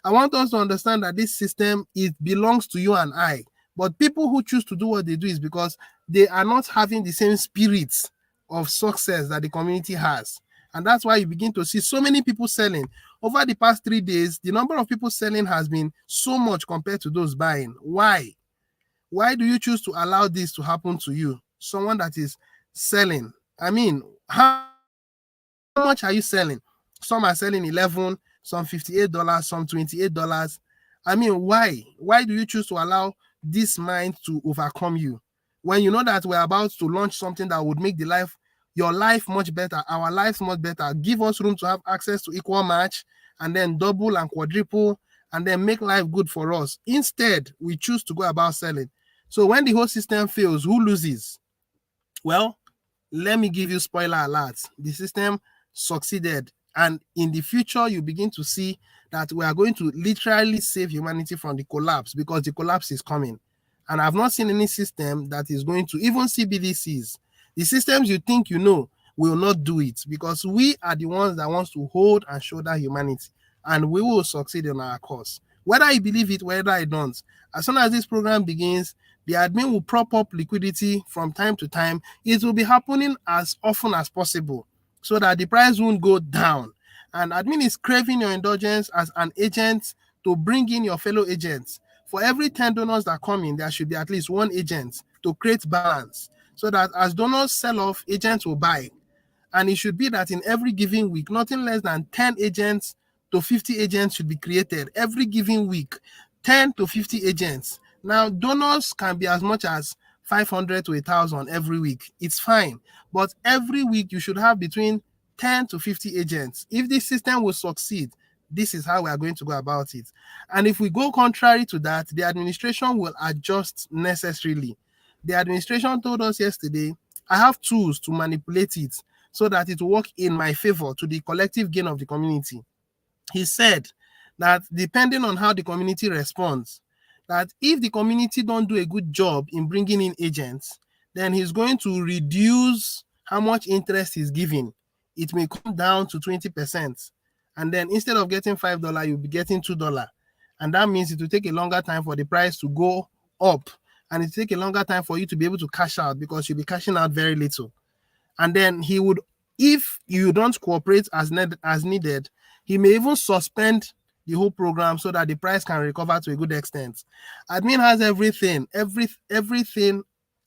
I want us to understand that this system, it belongs to you and I. But people who choose to do what they do is because they are not having the same spirit of success that the community has. And that's why you begin to see so many people selling. Over the past 3 days, the number of people selling has been so much compared to those buying. Why? Why do you choose to allow this to happen to you? Someone that is selling. I mean, how much are you selling? Some are selling 11, some $58, some $28. I mean, why? Why do you choose to allow this mind to overcome you when you know that we're about to launch something that would make your life much better, our lives much better, give us room to have access to equal match, and then double and quadruple, and then make life good for us? Instead, we choose to go about selling. So when the whole system fails, who loses? Well, let me give you spoiler alerts. The system succeeded. And in the future, you begin to see that we are going to literally save humanity from the collapse, because the collapse is coming. And I've not seen any system that is going to, even CBDCs, the systems you think you know will not do it, because we are the ones that wants to hold and shoulder humanity, and we will succeed in our cause. Whether I believe it, whether I don't, as soon as this program begins, the admin will prop up liquidity from time to time. It will be happening as often as possible so that the price won't go down. And admin is craving your indulgence as an agent to bring in your fellow agents. For every 10 donors that come in, there should be at least one agent to create balance, so that as donors sell off, agents will buy. And it should be that in every given week, nothing less than 10 agents to 50 agents should be created every given week. 10 to 50 agents. Now, donors can be as much as 500 to 1,000 every week. It's fine. But every week, you should have between 10 to 50 agents. If this system will succeed, this is how we are going to go about it. And if we go contrary to that, the administration will adjust necessarily. The administration told us yesterday, I have tools to manipulate it so that it will work in my favor to the collective gain of the community. He said that depending on how the community responds, that if the community don't do a good job in bringing in agents, then he's going to reduce how much interest is given, it may come down to 20%. And then instead of getting $5, you'll be getting $2. And that means it will take a longer time for the price to go up. And it will take a longer time for you to be able to cash out, because you'll be cashing out very little. And then he would, if you don't cooperate as needed, he may even suspend the whole program so that the price can recover to a good extent. Admin has everything.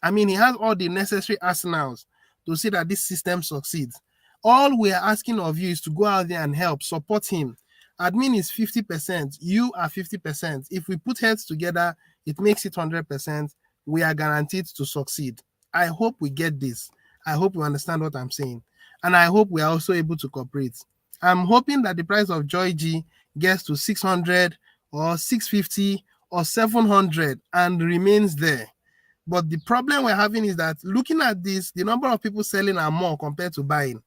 I mean, he has all the necessary arsenals to see that this system succeeds. All we are asking of you is to go out there and help, support him. Admin is 50%, you are 50%. If we put heads together, it makes it 100%. We are guaranteed to succeed. I hope we get this. I hope you understand what I'm saying. And I hope we are also able to cooperate. I'm hoping that the price of Joy G gets to 600 or 650 or 700 and remains there. But the problem we're having is that looking at this, the number of people selling are more compared to buying.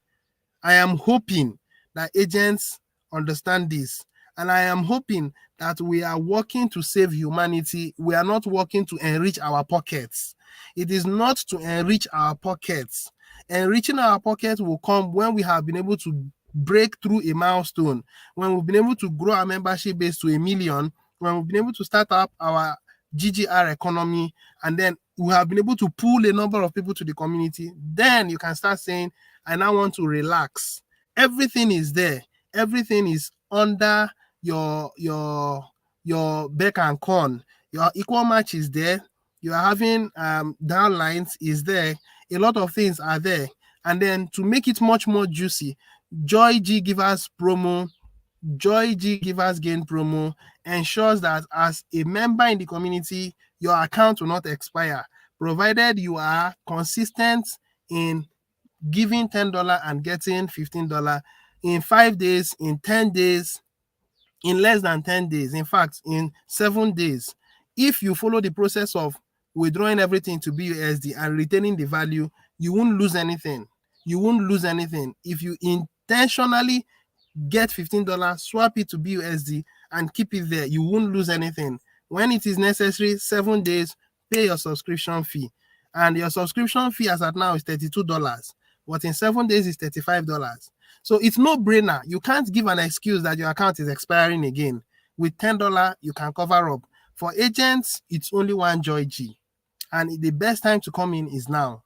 I am hoping that agents understand this. And I am hoping that we are working to save humanity. We are not working to enrich our pockets. It is not to enrich our pockets. Enriching our pockets will come when we have been able to break through a milestone, when we've been able to grow our membership base to 1 million, when we've been able to start up our GGR economy, and then we have been able to pull a number of people to the community. Then you can start saying, I now want to relax. Everything is there. Everything is under your beck and con. Your equal match is there. You are having downlines is there. A lot of things are there. And then to make it much more juicy, Joy G Givers promo, Joy G Givers Gain promo ensures that as a member in the community, your account will not expire, provided you are consistent in giving $10 and getting $15 in 5 days, in 10 days, in less than 10 days, in fact, in 7 days. If you follow the process of withdrawing everything to BUSD and retaining the value, you won't lose anything. You won't lose anything. If you intentionally get $15, swap it to BUSD and keep it there, you won't lose anything. When it is necessary, 7 days, pay your subscription fee. And your subscription fee as at now is $32, but in 7 days is $35. So it's no brainer. You can't give an excuse that your account is expiring again. With $10, you can cover up. For agents, it's only one Joy G. And the best time to come in is now.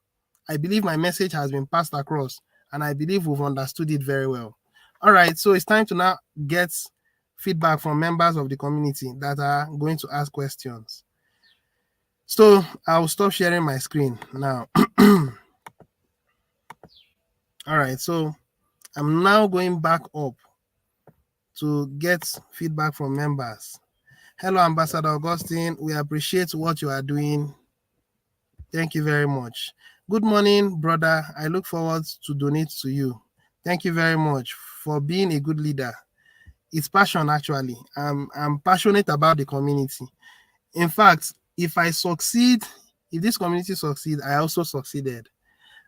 I believe my message has been passed across, and I believe we've understood it very well. All right, so it's time to now get feedback from members of the community that are going to ask questions. So I'll stop sharing my screen now. All right, so I'm now going back up to get feedback from members. Hello, Ambassador Augustine. We appreciate what you are doing. Thank you very much. Good morning, brother. I look forward to donate to you. Thank you very much for being a good leader. It's passion, actually. I'm passionate about the community. In fact, if I succeed, if this community succeeds, I also succeeded.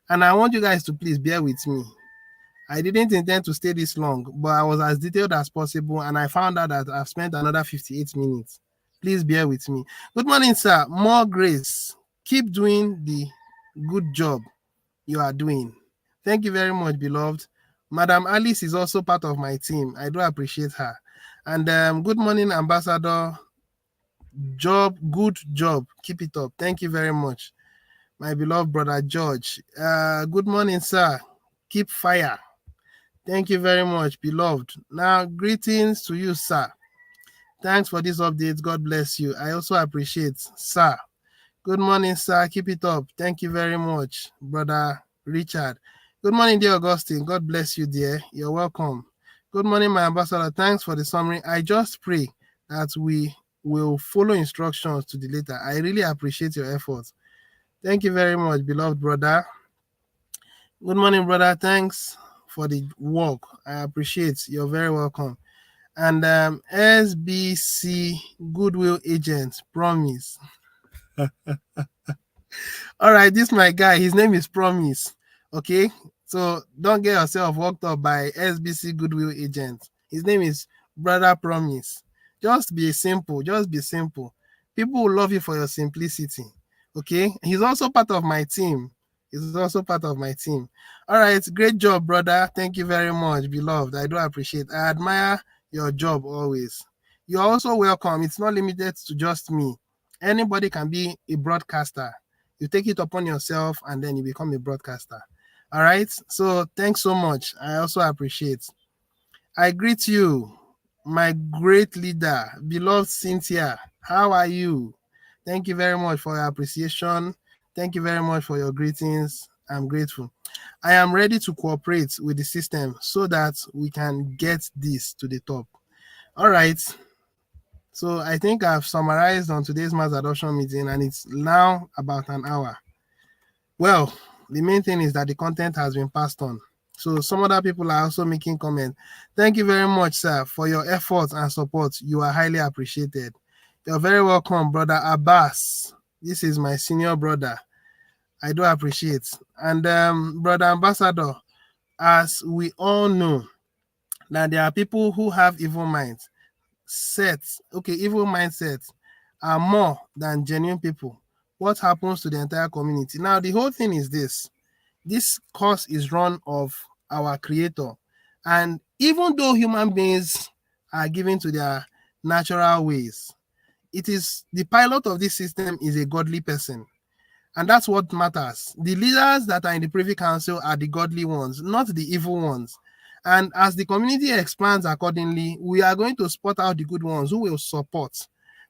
And I want you guys to please bear with me. I didn't intend to stay this long, but I was as detailed as possible, and I found out that I've spent another 58 minutes. Please bear with me. Good morning, sir. More grace. Keep doing the good job you are doing. Thank you very much, beloved. Madam Alice is also part of my team. I do appreciate her. And good morning, Ambassador. Good job. Keep it up. Thank you very much, my beloved brother George. Good morning, sir. Keep fire. Thank you very much, beloved. Now, greetings to you, sir. Thanks for this update. God bless you. I also appreciate, sir. Good morning, sir. Keep it up. Thank you very much, brother Richard. Good morning, dear Augustine. God bless you, dear. You're welcome. Good morning, my ambassador. Thanks for the summary. I just pray that we will follow instructions to the letter. I really appreciate your efforts. Thank you very much, beloved brother. Good morning, brother. Thanks for the work. I appreciate. You're very welcome. And SBC Goodwill Agent, promise. All right, this is my guy. His name is Promise. Okay, so don't get yourself worked up by SBC Goodwill Agent. His name is Brother Promise. Just be simple. Just be simple. People will love you for your simplicity. Okay, he's also part of my team. He's also part of my team. All right, great job, brother. Thank you very much, beloved. I do appreciate. I admire your job always. You're also welcome. It's not limited to just me. Anybody can be a broadcaster. You take it upon yourself and then you become a broadcaster. All right. So thanks so much. I also appreciate. I greet you, my great leader, beloved Cynthia. How are you? Thank you very much for your appreciation. Thank you very much for your greetings. I'm grateful. I am ready to cooperate with the system so that we can get this to the top. All right. So I think I've summarized on today's mass adoption meeting, and it's now about an hour. Well, the main thing is that the content has been passed on. So some other people are also making comments. Thank you very much, sir, for your efforts and support. You are highly appreciated. You're very welcome, brother Abbas. This is my senior brother. I do appreciate. And brother ambassador, as we all know, that there are people who have evil minds. Evil mindsets are more than genuine people. What happens to the entire community? Now, the whole thing is this course is run of our creator. And even though human beings are given to their natural ways, it is the pilot of this system is a godly person. And that's what matters. The leaders that are in the Privy Council are the godly ones, not the evil ones. And as the community expands accordingly, we are going to spot out the good ones who will support.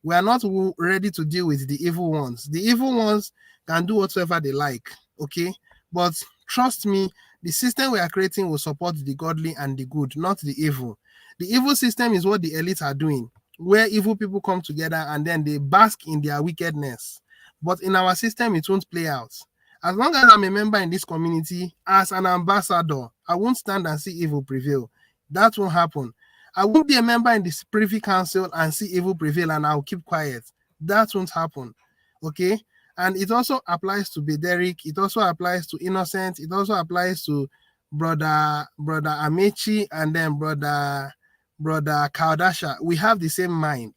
We are not ready to deal with the evil ones. The evil ones can do whatever they like, okay? But trust me, the system we are creating will support the godly and the good, not the evil. The evil system is what the elites are doing, where evil people come together and then they bask in their wickedness. But in our system, it won't play out. As long as I'm a member in this community, as an ambassador, I won't stand and see evil prevail. That won't happen. I won't be a member in this Privy Council and see evil prevail and I'll keep quiet. That won't happen. Okay? And it also applies to Bederick. It also applies to Innocent. It also applies to brother Amechi and then brother Kaudasha. We have the same mind.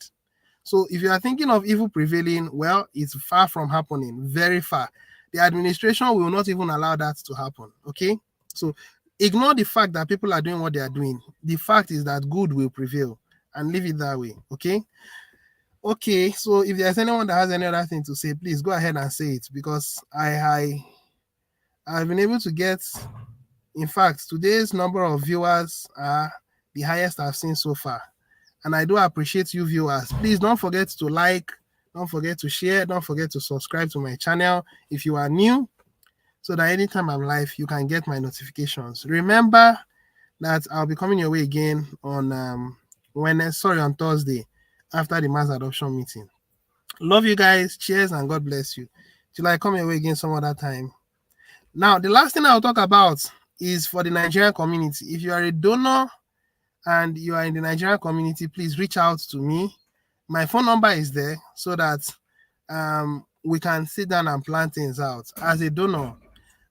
So if you are thinking of evil prevailing, well, it's far from happening, very far. The administration will not even allow that to happen, okay? So ignore the fact that people are doing what they are doing. The fact is that good will prevail and leave it that way, okay? Okay, so if there's anyone that has any other thing to say, please go ahead and say it because I've been able to get, in fact, today's number of viewers are the highest I've seen so far. And I do appreciate you viewers. Please don't forget to like, don't forget to share, don't forget to subscribe to my channel if you are new, so that anytime I'm live, you can get my notifications. Remember that I'll be coming your way again on on Thursday after the mass adoption meeting. Love you guys. Cheers and God bless you. Till I come your way again some other time. Now, the last thing I'll talk about is for the Nigerian community. If you are a donor and you are in the Nigerian community, please reach out to me. My phone number is there so that we can sit down and plan things out. As a donor,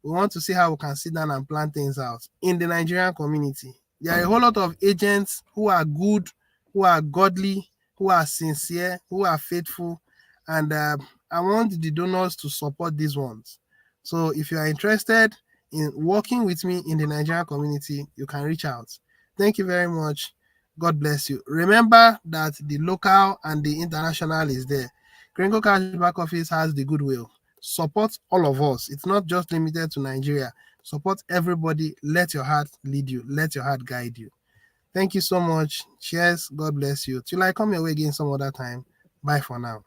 we want to see how we can sit down and plan things out in the Nigerian community. There are a whole lot of agents who are good, who are godly, who are sincere, who are faithful, and I want the donors to support these ones. So if you are interested in working with me in the Nigerian community, you can reach out. Thank you very much. God bless you. Remember that the local and the international is there. Kringle Cash Back Office has the goodwill. Support all of us. It's not just limited to Nigeria. Support everybody. Let your heart lead you. Let your heart guide you. Thank you so much. Cheers. God bless you. Till I come your way again some other time. Bye for now.